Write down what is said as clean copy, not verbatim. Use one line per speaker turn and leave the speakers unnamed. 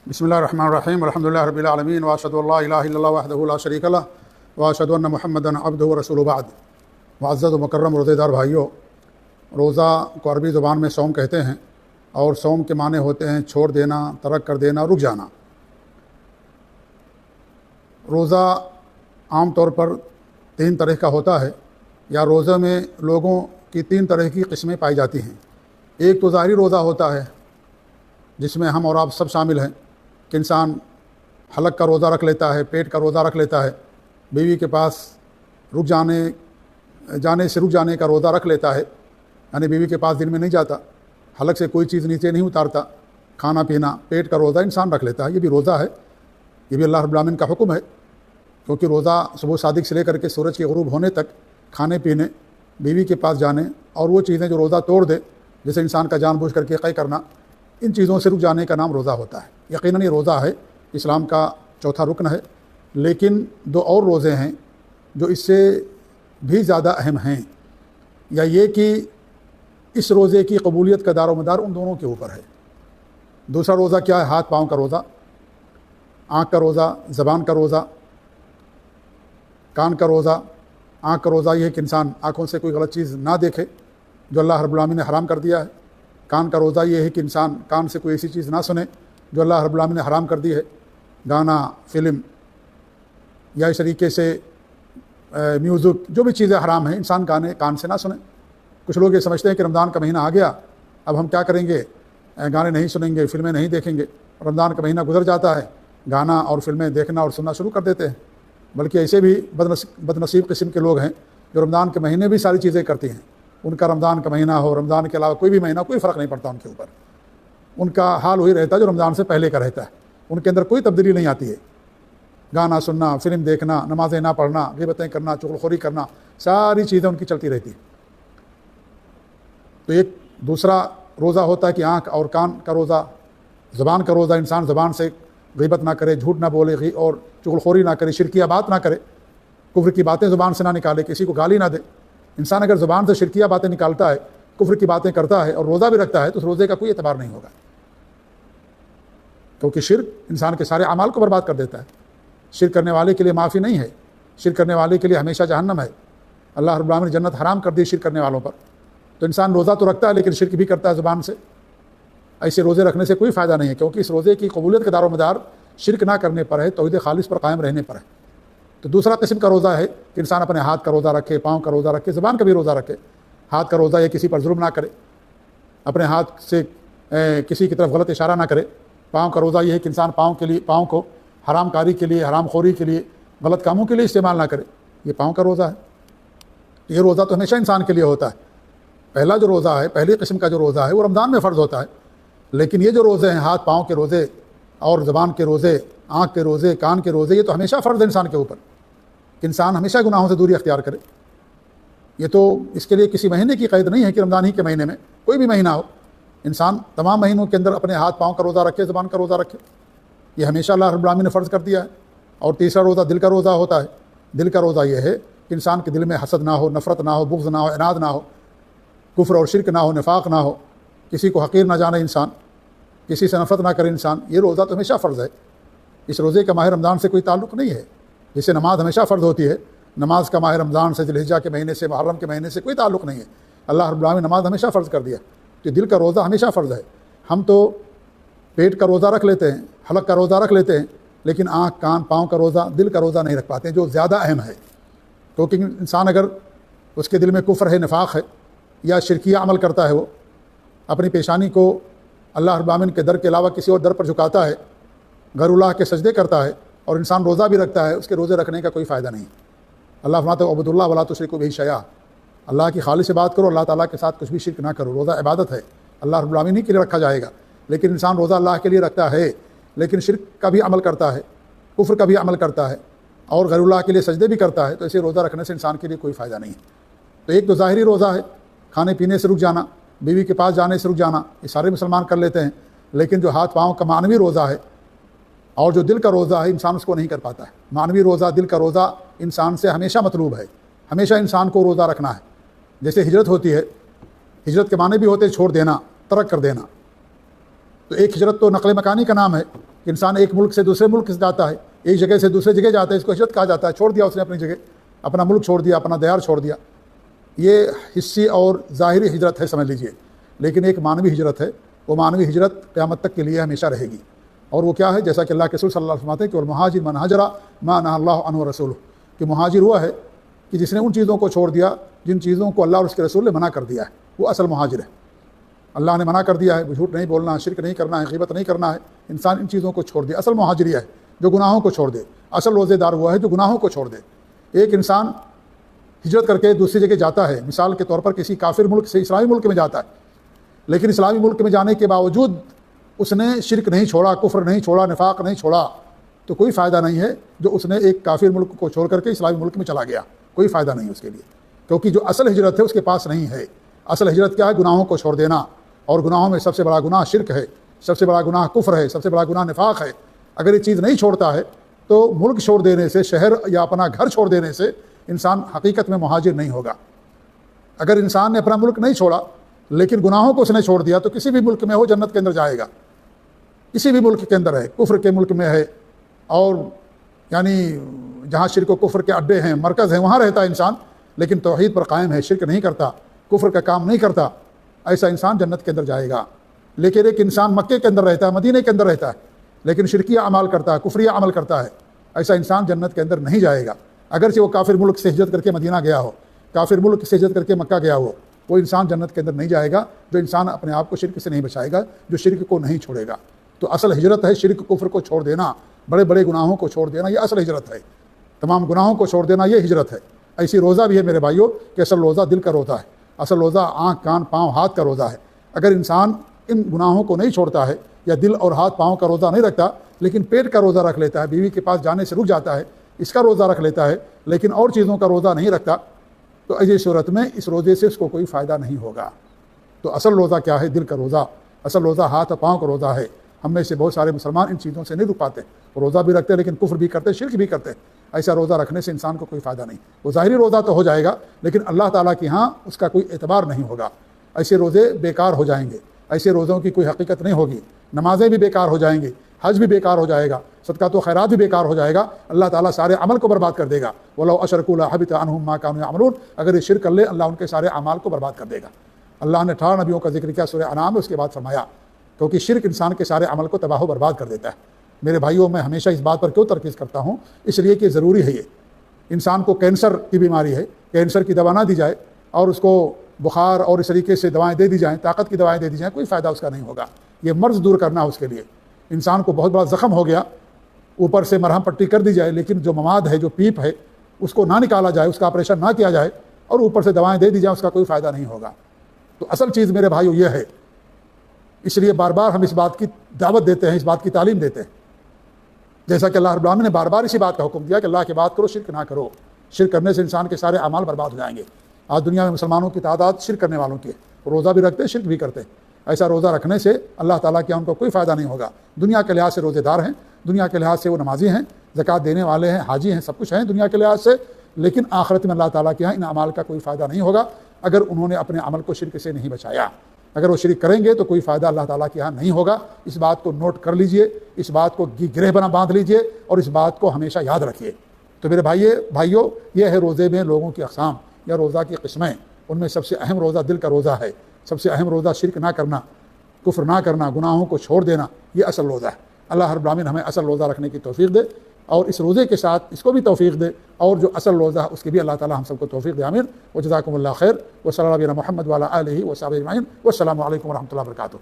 بسم اللہ الرحمن الرحیم الحمد للہ رب العالمین واشهد ان لا الہ الا اللہ وحدہ لا شریک لہ واشهد ان محمدا عبدہ ورسولہ بعد۔ معزز و مکرم روزے دار بھائیوں، روزہ کو عربی زبان میں صوم کہتے ہیں، اور صوم کے معنی ہوتے ہیں چھوڑ دینا، ترک کر دینا، رک جانا۔ روزہ عام طور پر 3 طرح کا ہوتا ہے، یا روزے میں لوگوں کی 3 طرح کی قسمیں پائی جاتی ہیں۔ ایک تو ظاہری روزہ ہوتا ہے، جس میں ہم اور آپ سب شامل ہیں، کہ انسان حلق کا روزہ رکھ لیتا ہے، پیٹ کا روزہ رکھ لیتا ہے، بیوی کے پاس جانے سے رک جانے کا روزہ رکھ لیتا ہے، یعنی بیوی کے پاس دن میں نہیں جاتا، حلق سے کوئی چیز نیچے نہیں اتارتا، کھانا پینا، پیٹ کا روزہ انسان رکھ لیتا ہے۔ یہ بھی روزہ ہے، یہ بھی اللہ رب العالمین کا حکم ہے، کیونکہ روزہ صبح صادق سے لے کر کے سورج کے غروب ہونے تک کھانے پینے، بیوی کے پاس جانے، اور وہ چیزیں جو روزہ توڑ دے، جیسے انسان کا جان بوجھ کر کے قے کرنا، ان چیزوں سے رک جانے کا نام روزہ ہوتا ہے۔ یقیناً یہ روزہ ہے، اسلام کا چوتھا رکن ہے، لیکن 2 اور روزے ہیں جو اس سے بھی زیادہ اہم ہیں، یا یہ کہ اس روزے کی قبولیت کا دار و مدار ان دونوں کے اوپر ہے۔ دوسرا روزہ کیا ہے؟ ہاتھ پاؤں کا روزہ، آنکھ کا روزہ، زبان کا روزہ، کان کا روزہ۔ آنکھ کا روزہ یہ ہے کہ انسان آنکھوں سے کوئی غلط چیز نہ دیکھے جو اللہ رب العالمین نے حرام کر دیا ہے۔ کان کا روزہ یہ ہے کہ انسان کان سے کوئی ایسی چیز نہ سنے جو اللہ رب العالمین نے حرام کر دی ہے، گانا، فلم، یا اس طریقے سے میوزک، جو بھی چیزیں حرام ہیں انسان کان سے نہ سنے۔ کچھ لوگ یہ سمجھتے ہیں کہ رمضان کا مہینہ آ گیا، اب ہم کیا کریں گے، گانے نہیں سنیں گے، فلمیں نہیں دیکھیں گے۔ رمضان کا مہینہ گزر جاتا ہے، گانا اور فلمیں دیکھنا اور سننا شروع کر دیتے ہیں۔ بلکہ ایسے بھی بد نصیب قسم کے لوگ ہیں جو رمضان کے مہینے بھی ساری چیزیں کرتی ہیں۔ ان کا رمضان کا مہینہ ہو، رمضان کے علاوہ کوئی بھی مہینہ، کوئی فرق نہیں پڑتا ان کے اوپر۔ ان کا حال وہی رہتا ہے جو رمضان سے پہلے کا رہتا ہے، ان کے اندر کوئی تبدیلی نہیں آتی ہے۔ گانا سننا، فلم دیکھنا، نمازیں نہ پڑھنا، غیبتیں کرنا، چغلخوری کرنا، ساری چیزیں ان کی چلتی رہتی ہیں۔ تو ایک دوسرا روزہ ہوتا ہے کہ آنکھ اور کان کا روزہ، زبان کا روزہ، انسان زبان سے غیبت نہ کرے، جھوٹ نہ بولے اور چغلخوری نہ کرے، شرکیہ بات نہ کرے، کفر کی باتیں زبان سے نہ نکالے، کسی کو گالی نہ دے۔ انسان اگر زبان سے شرکیہ باتیں نکالتا ہے، کفر کی باتیں کرتا ہے اور روزہ بھی رکھتا ہے، تو اس روزے کا کوئی اعتبار نہیں ہوگا، کیونکہ شرک انسان کے سارے اعمال کو برباد کر دیتا ہے۔ شرک کرنے والے کے لیے معافی نہیں ہے، شرک کرنے والے کے لیے ہمیشہ جہنم ہے۔ اللہ رب العالمین نے جنت حرام کر دی شرک کرنے والوں پر۔ تو انسان روزہ تو رکھتا ہے لیکن شرک بھی کرتا ہے زبان سے۔ ایسے روزے رکھنے سے کوئی فائدہ نہیں ہے، کیونکہ اس روزے کی قبولیت کا دار و مدار شرک نہ کرنے پر ہے، توحید خالص پر قائم رہنے پر ہے۔ تو دوسرا قسم کا روزہ ہے کہ انسان اپنے ہاتھ کا روزہ رکھے، پاؤں کا روزہ رکھے، زبان کا بھی روزہ رکھے۔ ہاتھ کا روزہ یہ کسی پر ظلم نہ کرے، اپنے ہاتھ سے کسی کی طرف غلط اشارہ نہ کرے۔ پاؤں کا روزہ یہ ہے کہ انسان پاؤں کو حرام کاری کے لیے، حرام خوری کے لیے، غلط کاموں کے لیے استعمال نہ کرے۔ یہ پاؤں کا روزہ ہے۔ یہ روزہ تو ہمیشہ انسان کے لیے ہوتا ہے۔ پہلا جو روزہ ہے، پہلی قسم کا جو روزہ ہے، وہ رمضان میں فرض ہوتا ہے، لیکن یہ جو روزے ہیں، ہاتھ پاؤں کے روزے اور زبان کے روزے، آنکھ کے روزے، کان کے روزے، یہ تو ہمیشہ فرض ہے انسان کے اوپر کہ انسان ہمیشہ گناہوں سے دوری اختیار کرے۔ یہ تو اس کے لیے کسی مہینے کی قید نہیں ہے کہ رمضان ہی کے مہینے میں، کوئی بھی مہینہ ہو، انسان تمام مہینوں کے اندر اپنے ہاتھ پاؤں کا روزہ رکھے، زبان کا روزہ رکھے۔ یہ ہمیشہ اللہ رب العالمین نے فرض کر دیا ہے۔ اور تیسرا روزہ دل کا روزہ ہوتا ہے۔ دل کا روزہ یہ ہے کہ انسان کے دل میں حسد نہ ہو، نفرت نہ ہو، بغض نہ ہو، عناد نہ ہو، کفر اور شرک نہ ہو، نفاق نہ ہو، کسی کو حقیر نہ جانے انسان، کسی سے نفرت نہ کرے انسان۔ یہ روزہ تو ہمیشہ فرض ہے۔ اس روزے کا ماہ رمضان سے کوئی تعلق نہیں ہے۔ جیسے نماز ہمیشہ فرض ہوتی ہے، نماز کا ماہ رمضان سے، ذی الحجہ کے مہینے سے، محرم کے مہینے سے کوئی تعلق نہیں ہے۔ اللہ رب العالمین نے نماز ہمیشہ فرض کر دیا۔ تو دل کا روزہ ہمیشہ فرض ہے۔ ہم تو پیٹ کا روزہ رکھ لیتے ہیں، حلق کا روزہ رکھ لیتے ہیں، لیکن آنکھ، کان، پاؤں کا روزہ، دل کا روزہ نہیں رکھ پاتے ہیں، جو زیادہ اہم ہے۔ کیونکہ انسان اگر اس کے دل میں کفر ہے، نفاق ہے، یا شرکیہ عمل کرتا ہے، وہ اپنی پیشانی کو اللہ رب العالمین کے در کے علاوہ کسی اور در پر جھکاتا ہے، غیر اللہ کے سجدے کرتا ہے، اور انسان روزہ بھی رکھتا ہے، اس کے روزے رکھنے کا کوئی فائدہ نہیں۔ اللہ فرماتا ہے عبد اللہ ولا تشرکوا بہ شیئا، اللہ کی خالص سے بات کرو، اللہ تعالیٰ کے ساتھ کچھ بھی شرک نہ کرو۔ روزہ عبادت ہے، اللہ رب العالمین ہی کے لیے رکھا جائے گا، لیکن انسان روزہ اللہ کے لیے رکھتا ہے لیکن شرک کا بھی عمل کرتا ہے، کفر کا بھی عمل کرتا ہے، اور غیر اللہ کے لیے سجدے بھی کرتا ہے، تو اسے روزہ رکھنے سے انسان کے لیے کوئی فائدہ نہیں۔ تو ایک تو ظاہری روزہ ہے، کھانے پینے سے رک جانا، بیوی کے پاس جانے سے رک جانا، یہ سارے مسلمان کر لیتے ہیں، لیکن جو ہاتھ پاؤں کا معنوی روزہ ہے اور جو دل کا روزہ ہے، انسان اس کو نہیں کر پاتا ہے۔ معنوی روزہ، دل کا روزہ انسان سے ہمیشہ مطلوب ہے، ہمیشہ انسان کو روزہ رکھنا ہے۔ جیسے ہجرت ہوتی ہے، ہجرت کے معنی بھی ہوتے ہیں چھوڑ دینا، ترک کر دینا۔ تو ایک ہجرت تو نقل مکانی کا نام ہے، کہ انسان ایک ملک سے دوسرے ملک سے جاتا ہے، ایک جگہ سے دوسرے جگہ جاتا ہے، اس کو ہجرت کہا جاتا ہے۔ چھوڑ دیا اس نے اپنی جگہ، اپنا ملک چھوڑ دیا، اپنا دیار چھوڑ دیا۔ یہ حصی اور ظاہری ہجرت ہے سمجھ لیجئے، لیکن ایک معنوی ہجرت ہے۔ وہ معنوی ہجرت قیامت تک کے لیے ہمیشہ رہے گی، اور وہ کیا ہے؟ جیسا کہ اللہ کے رسول صلی اللہ علیہ وسلم فرماتے ہیں کہ والمہاجر من ہجر ما نہى اللہ عنہ ورسولہ، کہ مہاجر ہوا ہے کہ جس نے ان چیزوں کو چھوڑ دیا جن چیزوں کو اللہ اور اس کے رسول نے منع کر دیا ہے، وہ اصل مہاجر ہے۔ اللہ نے منع کر دیا ہے، جھوٹ نہیں بولنا، شرک نہیں کرنا ہے، غیبت نہیں کرنا ہے، انسان ان چیزوں کو چھوڑ دے، اصل مہاجری ہے جو گناہوں کو چھوڑ دے۔ اصل روزے دار ہوا ہے جو گناہوں کو چھوڑ دے۔ ایک انسان ہجرت کر کے دوسری جگہ جاتا ہے، مثال کے طور پر کسی کافر ملک سے اسلامی ملک میں جاتا ہے، لیکن اسلامی ملک میں جانے کے باوجود اس نے شرک نہیں چھوڑا، کفر نہیں چھوڑا، نفاق نہیں چھوڑا، تو کوئی فائدہ نہیں ہے جو اس نے ایک کافر ملک کو چھوڑ کر کے اسلامی ملک میں چلا گیا، کوئی فائدہ نہیں اس کے لیے، کیونکہ جو اصل ہجرت ہے اس کے پاس نہیں ہے۔ اصل ہجرت کیا ہے؟ گناہوں کو چھوڑ دینا، اور گناہوں میں سب سے بڑا گناہ شرک ہے، سب سے بڑا گناہ کفر ہے، سب سے بڑا گناہ نفاق ہے۔ اگر یہ چیز نہیں چھوڑتا ہے تو ملک چھوڑ دینے سے، شہر یا اپنا گھر چھوڑ دینے سے انسان حقیقت میں مہاجر نہیں ہوگا۔ اگر انسان نے اپنا ملک نہیں چھوڑا لیکن گناہوں کو اس نے چھوڑ دیا تو کسی بھی ملک میں ہو جنت کے اندر جائے گا، کسی بھی ملک کے اندر ہے، کفر کے ملک میں ہے، اور یعنی جہاں شرک و کفر کے اڈے ہیں، مرکز ہیں، وہاں رہتا ہے انسان، لیکن توحید پر قائم ہے، شرک نہیں کرتا، کفر کا کام نہیں کرتا، ایسا انسان جنت کے اندر جائے گا۔ لیکن ایک انسان مکے کے اندر رہتا ہے، مدینے کے اندر رہتا ہے، لیکن شرکیہ اعمال کرتا ہے، کفریہ عمل کرتا ہے، ایسا انسان جنت کے اندر نہیں جائے گا، اگرچہ وہ کافر ملک سے ہجرت کر کے مدینہ گیا ہو، کافر ملک سے ہجرت کر کے مکہ گیا ہو، وہ انسان جنت کے اندر نہیں جائے گا جو انسان اپنے آپ کو شرک سے نہیں بچائے گا، جو شرک کو نہیں چھوڑے گا۔ تو اصل ہجرت ہے شرک کفر کو چھوڑ دینا، بڑے بڑے گناہوں کو چھوڑ دینا، یہ اصل ہجرت ہے۔ تمام گناہوں کو چھوڑ دینا یہ ہجرت ہے۔ ایسی روزہ بھی ہے میرے بھائیوں کہ اصل روزہ دل کا روزہ ہے، اصل روزہ آنکھ کان پاؤں ہاتھ کا روزہ ہے۔ اگر انسان ان گناہوں کو نہیں چھوڑتا ہے یا دل اور ہاتھ پاؤں کا روزہ نہیں رکھتا لیکن پیٹ کا روزہ رکھ لیتا ہے، بیوی کے پاس جانے سے رک جاتا ہے، اس کا روزہ رکھ لیتا ہے لیکن اور چیزوں کا روزہ نہیں رکھتا، تو ایسی صورت میں اس روزے سے اس کو کوئی فائدہ نہیں ہوگا۔ تو اصل روزہ کیا ہے؟ دل کا روزہ، اصل روزہ ہاتھ اور پاؤں کا روزہ ہے۔ ہم میں سے بہت سارے مسلمان ان چیزوں سے نہیں رک پاتے، روزہ بھی رکھتے لیکن کفر بھی کرتے، شرک بھی کرتے۔ ایسا روزہ رکھنے سے انسان کو کوئی فائدہ نہیں، وہ ظاہری روزہ تو ہو جائے گا لیکن اللہ تعالیٰ کے ہاں اس کا کوئی اعتبار نہیں ہوگا، ایسے روزے بیکار ہو جائیں گے، ایسے روزوں کی کوئی حقیقت نہیں ہوگی، نمازیں بھی بیکار ہو جائیں گے، حج بھی بیکار ہو جائے گا، صدقات و خیرات بھی بیکار ہو جائے گا، اللہ تعالیٰ سارے عمل کو برباد کر دے گا۔ وَلَوْ أَشْرَكُوا لَحَبِطَ عَنْهُمْ مَا كَانُوا يَعْمَلُونَ، اگر یہ شرک کر لے اللہ ان کے سارے اعمال کو برباد کر دے گا۔ اللہ نے 18 نبیوں کا ذکر کیا سورہ انعام میں، اس کے بعد فرمایا کیونکہ شرک انسان کے سارے عمل کو تباہ و برباد کر دیتا ہے۔ میرے بھائیوں، میں ہمیشہ اس بات پر کیوں ترکیز کرتا ہوں؟ اس لیے کہ ضروری ہے یہ، انسان کو کینسر کی بیماری ہے، کینسر کی دوا نہ دی جائے اور اس کو بخار اور اس طریقے سے دوائیں دے دی جائیں، طاقت کی دوائیں دے دی جائیں، کوئی فائدہ اس کا نہیں ہوگا۔ یہ مرض دور کرنا اس کے لیے، انسان کو بہت بڑا زخم ہو گیا، اوپر سے مرہم پٹی کر دی جائے لیکن جو مواد ہے، جو پیپ ہے، اس کو نہ نکالا جائے، اس کا آپریشن نہ کیا جائے اور اوپر سے دوائیں دے دی جائیں، اس کا کوئی فائدہ نہیں ہوگا۔ تو اصل چیز میرے بھائیو یہ ہے، اس لیے بار بار ہم اس بات کی دعوت دیتے ہیں، اس بات کی تعلیم دیتے ہیں، جیسا کہ اللہ رب العالمین نے بار بار اسی بات کا حکم دیا کہ اللہ کی بات کرو، شرک نہ کرو۔ شرک کرنے سے انسان کے سارے اعمال برباد ہو جائیں گے۔ آج دنیا میں مسلمانوں کی تعداد شرک کرنے والوں کی ہے، روزہ بھی رکھتے، شرک بھی کرتے۔ ایسا روزہ رکھنے سے اللہ تعالیٰ کے ان کو کوئی فائدہ نہیں ہوگا۔ دنیا کے لحاظ سے روزے دار ہیں، دنیا کے لحاظ سے وہ نمازی ہیں، زکوٰۃ دینے والے ہیں، حاجی ہیں، سب کچھ ہیں دنیا کے لحاظ سے، لیکن آخرت میں اللہ تعالیٰ کے یہاں ان اعمال کا کوئی فائدہ نہیں ہوگا اگر انہوں نے اپنے عمل کو شرک سے نہیں بچایا۔ اگر وہ شرک کریں گے تو کوئی فائدہ اللہ تعالیٰ کے یہاں نہیں ہوگا۔ اس بات کو نوٹ کر لیجئے، اس بات کو گرہ بنا باندھ لیجئے اور اس بات کو ہمیشہ یاد رکھیے۔ تو میرے بھائیوں، یہ ہے روزے میں لوگوں کی اقسام یا روزہ کی قسمیں۔ ان میں سب سے اہم روزہ دل کا روزہ ہے، سب سے اہم روزہ شرک نہ کرنا، کفر نہ کرنا، گناہوں کو چھوڑ دینا، یہ اصل روزہ ہے۔ اللہ رب العالمین ہمیں اصل روزہ رکھنے کی توفیق دے اور اس روزے کے ساتھ اس کو بھی توفیق دے، اور جو اصل روزہ ہے اس کی بھی اللہ تعالیٰ ہم سب کو توفیق دے، آمین۔ وجزاکم اللہ خیر، وصلی اللہ علی محمد وعلی آلہ وصحبہ اجمعین، والسلام علیکم ورحمۃ اللہ وبرکاتہ۔